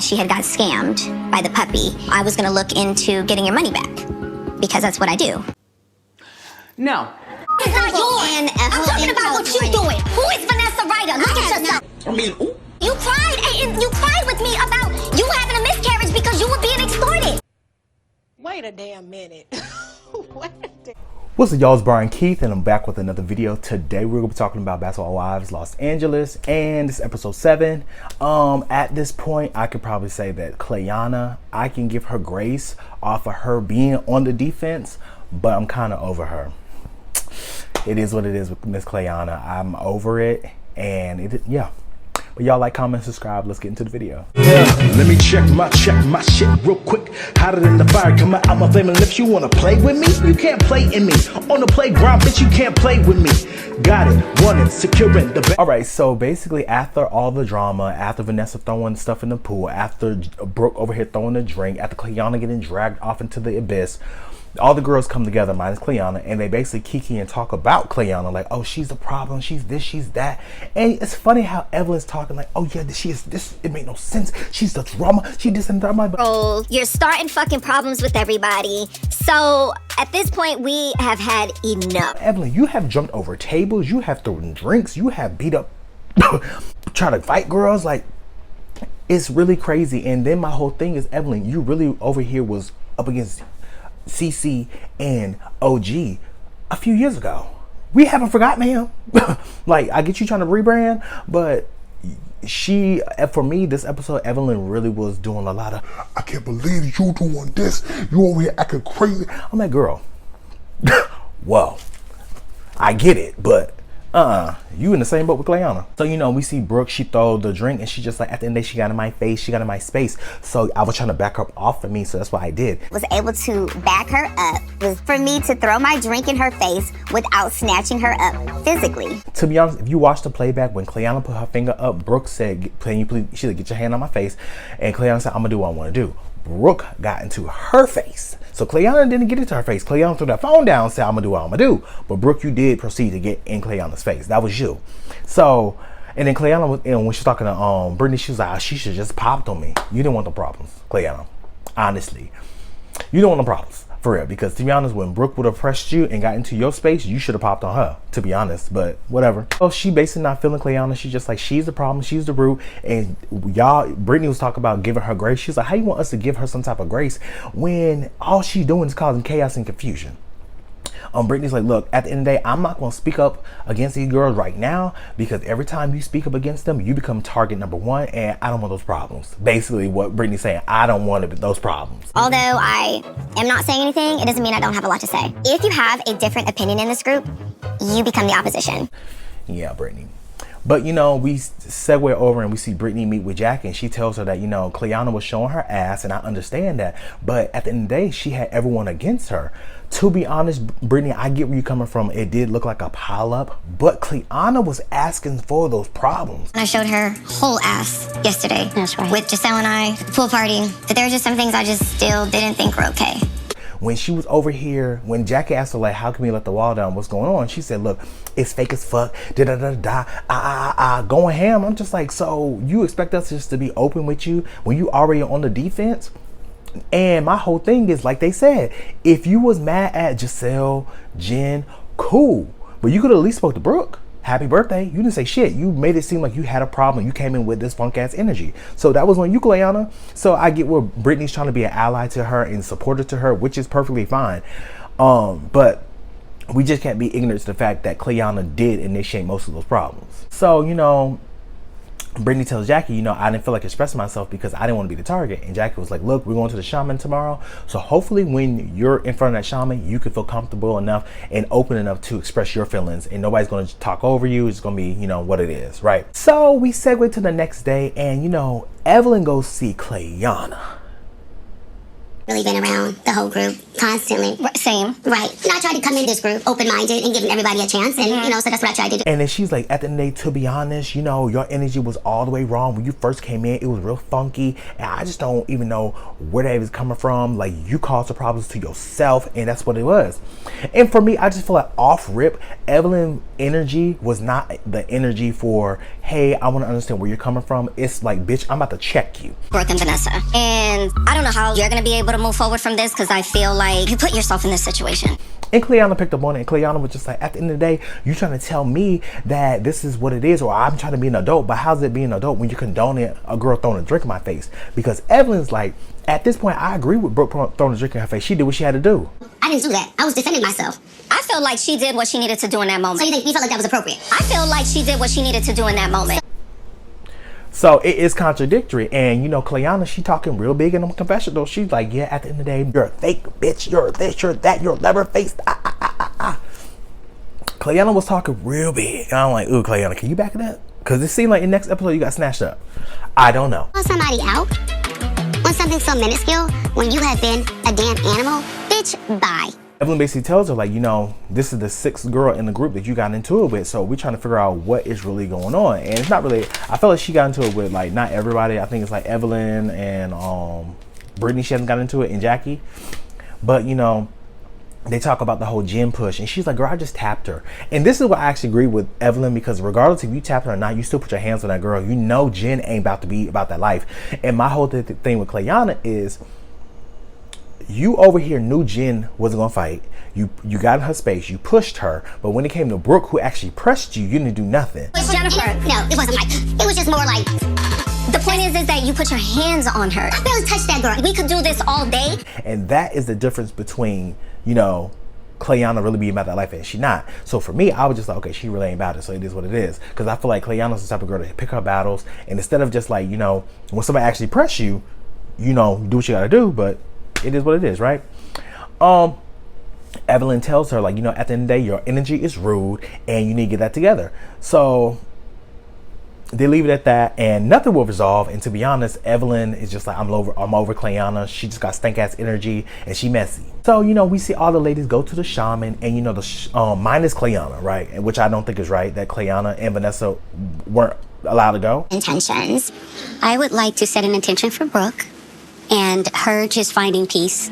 She had got scammed by the puppy. I was gonna look into getting your money back because that's what I do. No. It's not yours. And I'm talking about what you doing. Who is Vanessa Ryder? Look at yourself. I mean, ooh. You cried and you cried with me about you having a miscarriage because you were being extorted. Wait a damn minute. What's up, y'all? It's Brian Keith, and I'm back with another video. Today we're gonna be talking about Basketball Wives Los Angeles, and this is episode 7. At this point, I could probably say that Clayana, I can give her grace off of her being on the defense, but I'm kind of over her. It is what it is with Miss Clayana. I'm over it, and yeah. But y'all like, comment, subscribe. Let's get into the video. Yeah, let me check my shit real quick. Hotter than the fire coming out my flaming lips. You wanna play with me? You can't play in me. On the playground, bitch, you can't play with me. Got it, wanted, securing the. All right, so basically, after all the drama, after Vanessa throwing stuff in the pool, after Brooke over here throwing a drink, after Clayana getting dragged off into the abyss, all the girls come together minus Clayana, and they basically kiki and talk about Clayana, like, oh, she's the problem, she's this, she's that. And it's funny how Evelyn's talking like, oh yeah, she is this, it made no sense, she's the drama, she this and drama. Bro, you're starting fucking problems with everybody. So at this point, we have had enough. Evelyn, you have jumped over tables, you have thrown drinks, you have beat up trying to fight girls, like, it's really crazy. And then my whole thing is, Evelyn, you really over here was up against CC and OG a few years ago. We haven't forgot, ma'am. Like, I get you trying to rebrand, but for me, this episode, Evelyn really was doing a lot of, I can't believe you doing this, you over here acting crazy. I'm like, girl, well, I get it, but you in the same boat with Clayana. So, you know, we see Brooke, she throw the drink, and she just like, at the end of the day, she got in my face, she got in my space. So I was trying to back her up off of me, so that's what I did. Was able to back her up was for me to throw my drink in her face without snatching her up physically. To be honest, if you watch the playback, when Clayana put her finger up, Brooke said, can you please, she said, get your hand on my face. And Clayana said, I'm gonna do what I wanna do. Brooke got into her face. So Clayana didn't get into her face. Clayana threw that phone down and said, I'm gonna do what I'm gonna do. But Brooke, you did proceed to get in Clayana's face. That was you. So, and then Clayana was, you know, when she's talking to Brittany, she was like, oh, she should just popped on me. You didn't want the problems, Clayana. Honestly. You don't want the problems. For real, because to be honest, when Brooke would have pressed you and got into your space, you should have popped on her, to be honest, but whatever. So she basically not feeling Clayana. She's just like, she's the problem, she's the root. And y'all, Brittany was talking about giving her grace. She's like, how you want us to give her some type of grace when all she's doing is causing chaos and confusion? Brittany's like, look, at the end of the day, I'm not going to speak up against these girls right now, because every time you speak up against them, you become target number 1, and I don't want those problems. Basically what Brittany's saying, I don't want those problems. Although I am not saying anything, it doesn't mean I don't have a lot to say. If you have a different opinion in this group, you become the opposition. Yeah, Brittany. But, you know, we segue over and we see Brittany meet with Jackie, and she tells her that, you know, Clayana was showing her ass, and I understand that. But at the end of the day, she had everyone against her. To be honest, Brittany, I get where you're coming from. It did look like a pileup, but Clayana was asking for those problems. I showed her whole ass yesterday. That's right. With Giselle and I at the pool party. But there were just some things I just still didn't think were okay. When she was over here, when Jackie asked her, like, how can we let the wall down? What's going on? She said, look, it's fake as fuck. Going ham. I'm just like, so you expect us just to be open with you when you already on the defense? And my whole thing is, like they said, if you was mad at Giselle, Jen, cool. But you could at least spoke to Brooke. Happy birthday. You didn't say shit. You made it seem like you had a problem. You came in with this funk ass energy. So that was on you, Clayana. So I get where Brittany's trying to be an ally to her and supporter to her, which is perfectly fine. But we just can't be ignorant to the fact that Clayana did initiate most of those problems. So, you know, Brittany tells Jackie, you know, I didn't feel like expressing myself because I didn't want to be the target. And Jackie was like, look, we're going to the Shaman tomorrow. So hopefully when you're in front of that Shaman, you can feel comfortable enough and open enough to express your feelings. And nobody's going to talk over you. It's going to be, you know, what it is, right? So we segue to the next day. And, you know, Evelyn goes see Clayana. Really been around the whole group constantly. Same. Right. And I tried to come in this group open-minded and giving everybody a chance. And, you know, so that's what I tried to do. And then she's like, at the end of the day, to be honest, you know, your energy was all the way wrong. When you first came in, it was real funky. And I just don't even know where that was coming from. Like, you caused the problems to yourself. And that's what it was. And for me, I just feel like off rip, Evelyn energy was not the energy for hey, I want to understand where you're coming from. It's like, bitch, I'm about to check you. Brooke and Vanessa. And I don't know how you're going to be able to move forward from this because I feel like you put yourself in this situation. And Cleanna picked up on it, and Cleanna was just like, at the end of the day, you trying to tell me that this is what it is, or I'm trying to be an adult, but how's it being an adult when you're condoning a girl throwing a drink in my face? Because Evelyn's like, at this point, I agree with Brooke throwing a drink in her face. She did what she had to do. I didn't do that. I was defending myself. I feel like she did what she needed to do in that moment. So you felt like that was appropriate? I feel like she did what she needed to do in that moment. So it is contradictory. And you know, Cleanna, she talking real big in the confessional. She's like, yeah, at the end of the day, you're a fake bitch. You're this, you're that, you're leather faced. Cleanna was talking real big. And I'm like, ooh, Cleanna, can you back it up? Because it seemed like in the next episode you got snatched up. I don't know. Want somebody out on something so minuscule when you have been a damn animal? Bitch, bye. Evelyn basically tells her, like, you know, this is the 6th girl in the group that you got into it with, so we're trying to figure out what is really going on. And it's not really, I feel like she got into it with, like, not everybody. I think it's like Evelyn and Brittany, she hasn't got into it, and Jackie. But, you know, they talk about the whole gym push, and she's like, girl, I just tapped her. And this is what I actually agree with Evelyn, because regardless if you tapped her or not, you still put your hands on that girl. You know Jen ain't about to be about that life. And my whole thing with Cleanna is, you over here knew Jen wasn't gonna fight. You got in her space, you pushed her, but when it came to Brooke, who actually pressed you, you didn't do nothing. It's Jennifer. No, it wasn't like, it was just more like, The point is that you put your hands on her. I barely touched that girl. We could do this all day. And that is the difference between, you know, Cleanna really being about that life and she not. So for me, I was just like, okay, she really ain't about it, so it is what it is. Because I feel like Cleanna's the type of girl to pick her battles, and instead of just like, you know, when somebody actually press you, you know, do what you gotta do, but it is what it is, right? Evelyn tells her, like, you know, at the end of the day, your energy is rude and you need to get that together. So they leave it at that, and nothing will resolve. And to be honest, Evelyn is just like, I'm over Cleanna. She just got stank ass energy and she messy. So, you know, we see all the ladies go to the shaman, and you know, the minus Cleanna, right? And which I don't think is right, that Cleanna and Vanessa weren't allowed to go. intentions. I would like to set an intention for Brooke and her just finding peace.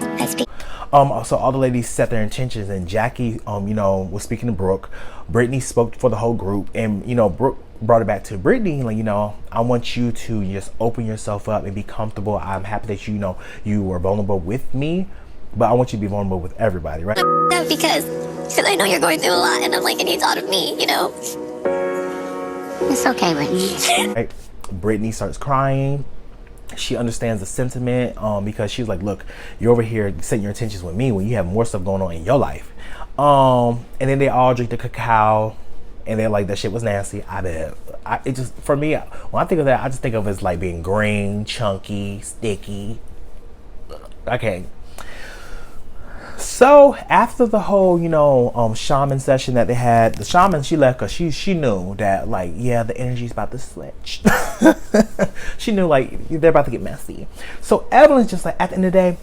So all the ladies set their intentions, and Jackie, you know, was speaking to Brooke. Brittany spoke for the whole group, and you know, Brooke brought it back to Brittany, like, you know, I want you to just open yourself up and be comfortable. I'm happy that, you know, you were vulnerable with me, but I want you to be vulnerable with everybody, right? No, because I know you're going through a lot, and I'm like, it needs out of me, you know. It's okay, Brittany. Right? Brittany starts crying. She understands the sentiment, because she's like, look, you're over here setting your intentions with me when you have more stuff going on in your life. And then they all drink the cacao, and they're like, that shit was nasty. I bet. It just, for me, when I think of that, I just think of it as like being green, chunky, sticky. Okay. So after the whole, you know, shaman session that they had, the shaman, she left because she knew that, like, yeah, the energy's about to switch. She knew, like, they're about to get messy. So Evelyn's just like, at the end of the day,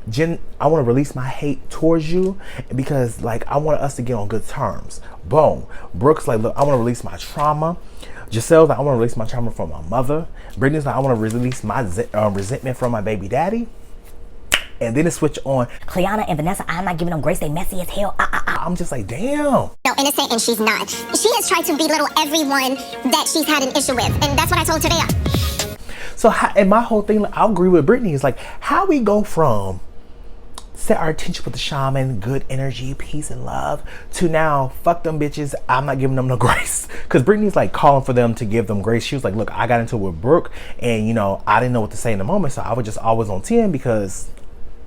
Jen, I want to release my hate towards you because, like, I want us to get on good terms. Boom. Brooke's like, look, I want to release my trauma. Giselle's like, I want to release my trauma from my mother. Brittany's like, I want to release my resentment from my baby daddy. And then it switched on. Cleanna and Vanessa, I'm not giving them grace. They messy as hell. I'm just like, damn. No, innocent, and she's not. She has tried to belittle everyone that she's had an issue with, and that's what I told her today. So, and my whole thing, I agree with Brittany, is like, how we go from set our attention with the shaman, good energy, peace and love, to now, fuck them bitches, I'm not giving them no grace. Because Brittany's like calling for them to give them grace. She was like, look, I got into it with Brooke, and you know, I didn't know what to say in the moment, so I was just always on 10 because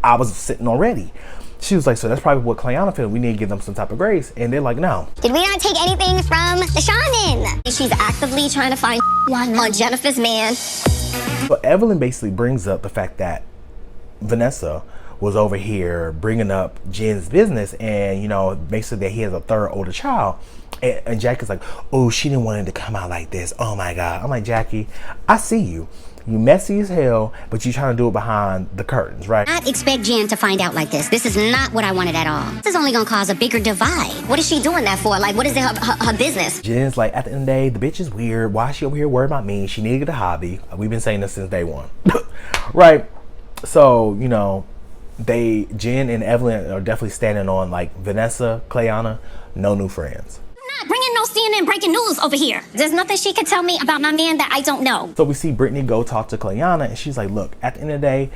I was sitting already. She was like, so that's probably what Cleanna feels. We need to give them some type of grace. And they're like, no. Did we not take anything from the shaman? She's actively trying to find on Jennifer's man. So Evelyn basically brings up the fact that Vanessa was over here bringing up Jen's business, and you know, basically that he has a third older child. And Jackie's like, oh, she didn't want it to come out like this. Oh my God. I'm like, Jackie, I see you. You messy as hell, but you trying to do it behind the curtains, right? I expect Jen to find out like this. This is not what I wanted at all. This is only gonna cause a bigger divide. What is she doing that for? Like, what is it, her business? Jen's like, at the end of the day, the bitch is weird. Why is she over here worried about me? She needed a hobby. We've been saying this since day one. Right? So, you know, Jen and Evelyn are definitely standing on, like, Vanessa, Cleanna, no new friends. I'm not bringing no CNN breaking news over here. There's nothing she could tell me about my man that I don't know. So we see Brittany go talk to Clayana, and she's like, look, at the end of the day,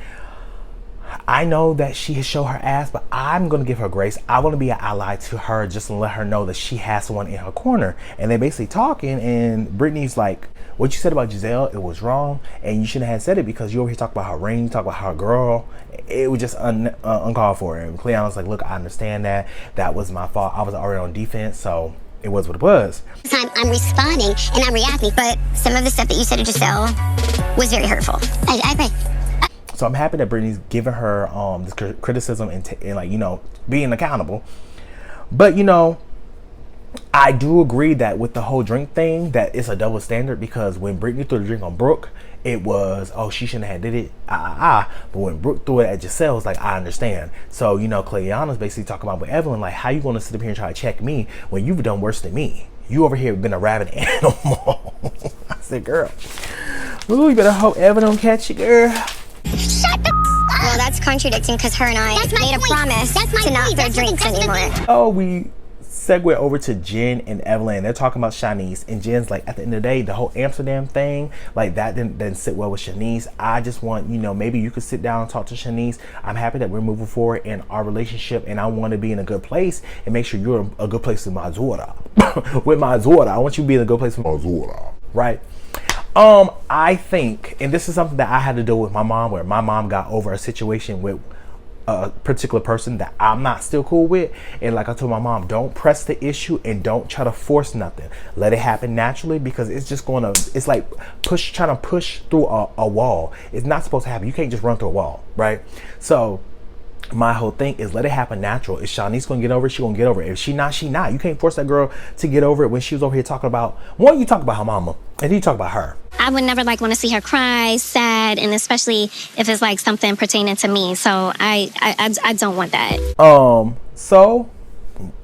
I know that she has shown her ass, but I'm going to give her grace. I want to be an ally to her just to let her know that she has someone in her corner. And they basically talking, and Brittany's like, what you said about Giselle, it was wrong, and you shouldn't have said it because you over here talk about her ring, talk about her girl. It was just uncalled for. And Cleon's like, look, I understand that. That was my fault. I was already on defense, so it was what it was. I'm responding and I'm reacting, but some of the stuff that you said to Giselle was very hurtful. I agree. So I'm happy that Brittany's giving her this criticism and like, you know, being accountable. But, you know, I do agree that with the whole drink thing, that it's a double standard, because when Brittany threw the drink on Brooke, it was, oh, she shouldn't have did it. But when Brooke threw it at Giselle, it's like, I understand. So, you know, Clayana's basically talking about with Evelyn, like, how you going to sit up here and try to check me when you've done worse than me? You over here been a rabid animal. I said, girl, ooh, you better hope Evelyn don't catch you, girl. Shut the up. Well, that's contradicting because her and I made a promise to not throw drinks anymore. Oh, we segue over to Jen and Evelyn. They're talking about Shanice, and Jen's like, at the end of the day, the whole Amsterdam thing, like that didn't sit well with Shanice. I just want, you know, maybe you could sit down and talk to Shanice. I'm happy that we're moving forward in our relationship, and I want to be in a good place and make sure you're a good place with my daughter. With my daughter, I want you to be in a good place with my daughter, right? I think, and this is something that I had to deal with my mom, where my mom got over a situation with a particular person that I'm not still cool with. And like I told my mom, don't press the issue and don't try to force nothing. Let it happen naturally, because it's just going to, it's like trying to push through a wall. It's not supposed to happen. You can't just run through a wall, right? So my whole thing is let it happen natural. If Shanice gonna get over it, she gonna get over it. If she not, she not. You can't force that girl to get over it when she was over here talking about, one, you talk about her mama, and then you talk about her. I would never want to see her cry, sad, and especially if it's like something pertaining to me. So I don't want that. So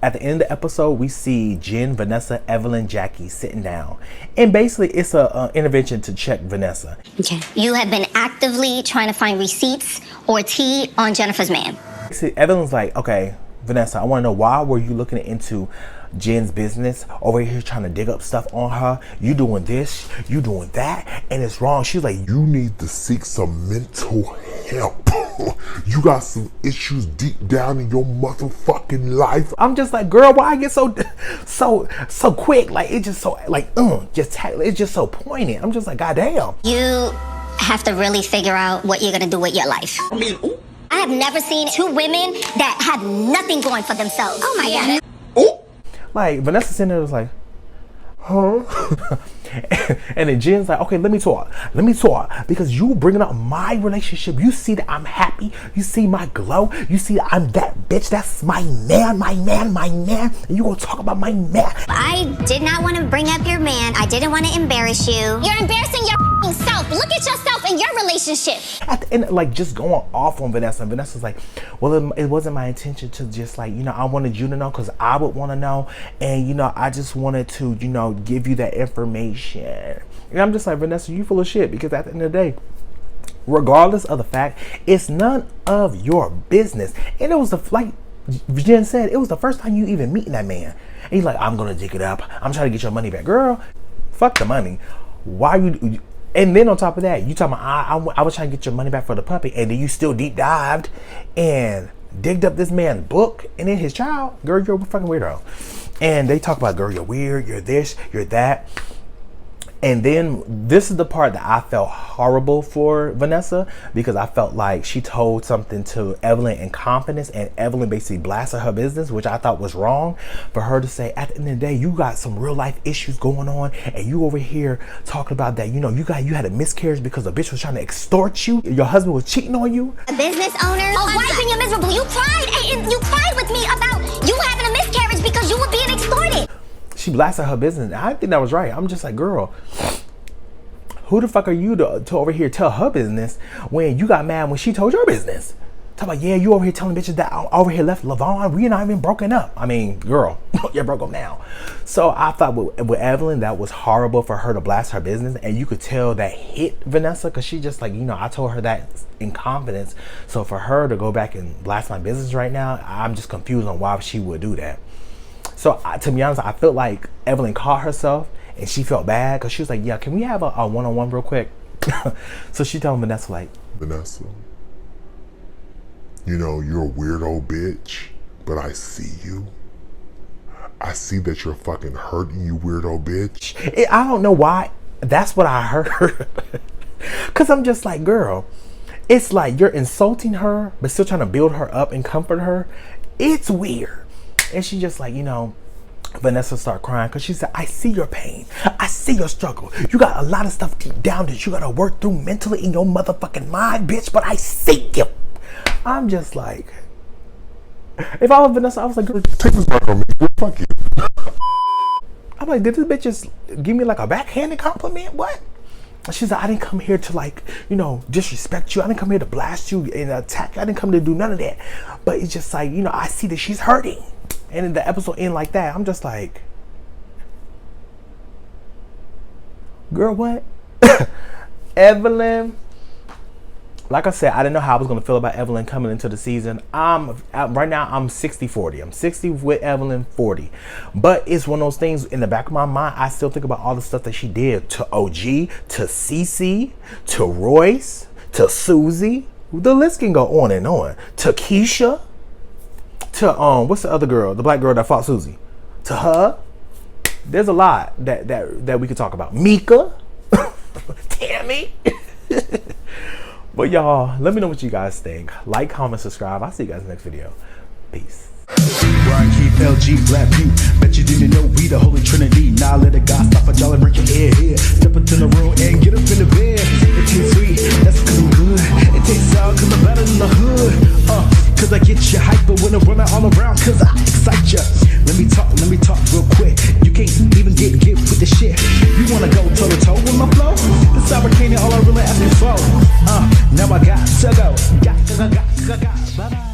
at the end of the episode, we see Jen, Vanessa, Evelyn, Jackie sitting down, and basically it's a intervention to check Vanessa. Okay. You have been actively trying to find receipts or tea on Jennifer's man. See, Evelyn's like, okay, Vanessa, I want to know, why were you looking into Jen's business over here trying to dig up stuff on her? You doing this, you doing that, and it's wrong. She's like, you need to seek some mental help. You got some issues deep down in your motherfucking life. I'm just like, girl, why I get so quick? Like, it's just so like, it's just so poignant. I'm just like, goddamn. You have to really figure out what you're gonna do with your life. I have never seen two women that have nothing going for themselves. Oh my God. Like, Vanessa sitting there was like, huh? And then Jen's like, okay, let me talk, because you bringing up my relationship. You see that I'm happy, you see my glow, you see that I'm that bitch, that's my man, and you gonna talk about my man. I did not want to bring up your man. I didn't want to embarrass you. You're embarrassing your self. Look at yourself in your relationship. At the end, like, just going off on Vanessa, and Vanessa's like, well, it wasn't my intention to just, like, you know, I wanted you to know because I would want to know, and, you know, I just wanted to, you know, give you that information. And I'm just like, Vanessa, you full of shit, because at the end of the day, regardless of the fact, it's none of your business. And it was like Jen said, it was the first time you even meeting that man. And he's like, I'm gonna dig it up, I'm trying to get your money back. Girl, fuck the money. Why you? And then on top of that, you talking about I was trying to get your money back for the puppy, and then you still deep dived and digged up this man's book and then his child. Girl, you're a fucking weirdo. And they talk about, girl, you're weird, you're this, you're that. And then this is the part that I felt horrible for Vanessa, because I felt like she told something to Evelyn in confidence, and Evelyn basically blasted her business, which I thought was wrong for her to say. At the end of the day, you got some real life issues going on, and you over here talking about that, you know, you had a miscarriage because a bitch was trying to extort you. Your husband was cheating on you. A business owner. Oh, why are you miserable? You cried, and you cried with me about you having a miscarriage because you were being extorted. She blasted her business, and I think that was right. I'm just like, girl, who the fuck are you to over here tell her business when you got mad when she told your business? Talk about, yeah, you over here telling bitches that I over here left Lavon. We're not even broken up. I mean, girl, you're broke up now. So I thought with Evelyn, that was horrible for her to blast her business, and you could tell that hit Vanessa, because she just like, you know, I told her that in confidence. So for her to go back and blast my business right now, I'm just confused on why she would do that. So to be honest, I felt like Evelyn caught herself and she felt bad because she was like, yeah, can we have a one-on-one real quick? So she told Vanessa like, Vanessa, you know, you're a weirdo bitch, but I see you. I see that you're fucking hurting, you weirdo bitch. I don't know why. That's what I heard. Because I'm just like, girl, it's like you're insulting her, but still trying to build her up and comfort her. It's weird. And she just like, you know, Vanessa started crying because she said, I see your pain. I see your struggle. You got a lot of stuff deep down that you got to work through mentally in your motherfucking mind, bitch, but I see you. I'm just like, if I was Vanessa, I was like, girl, take this back on me. Well, fuck you. I'm like, did this bitch just give me like a backhanded compliment? What? She's like, I didn't come here to like, you know, disrespect you. I didn't come here to blast you and attack you. I didn't come to do none of that. But it's just like, you know, I see that she's hurting. And then the episode end like that. I'm just like, girl, what? Evelyn. Like I said, I didn't know how I was going to feel about Evelyn coming into the season. Right now, I'm 60-40. I'm 60 with Evelyn, 40. But it's one of those things in the back of my mind. I still think about all the stuff that she did to OG, to Cece, to Royce, to Susie. The list can go on and on. To Keisha, to what's the other girl? The black girl that fought Susie. To her. There's a lot that we could talk about. Mika, Tammy. But y'all, let me know what you guys think. Like, comment, subscribe. I'll see you guys in the next video. Peace. Brian, keep LG, Black Butte. Bet you didn't know we the Holy Trinity. Now let a God stop a y'all and break your head here. Step into the room and get up in the bed. It tastes sweet, that's cause I'm good. It tastes sour cause I'm better than the hood. Cause I get you hyper when I'm running all around cause I excite ya. Let me talk real quick. You can't even get with the shit. You wanna go toe to toe with my flow? The sour candy all I really ask me for. Now I got to go. Got. Bye-bye.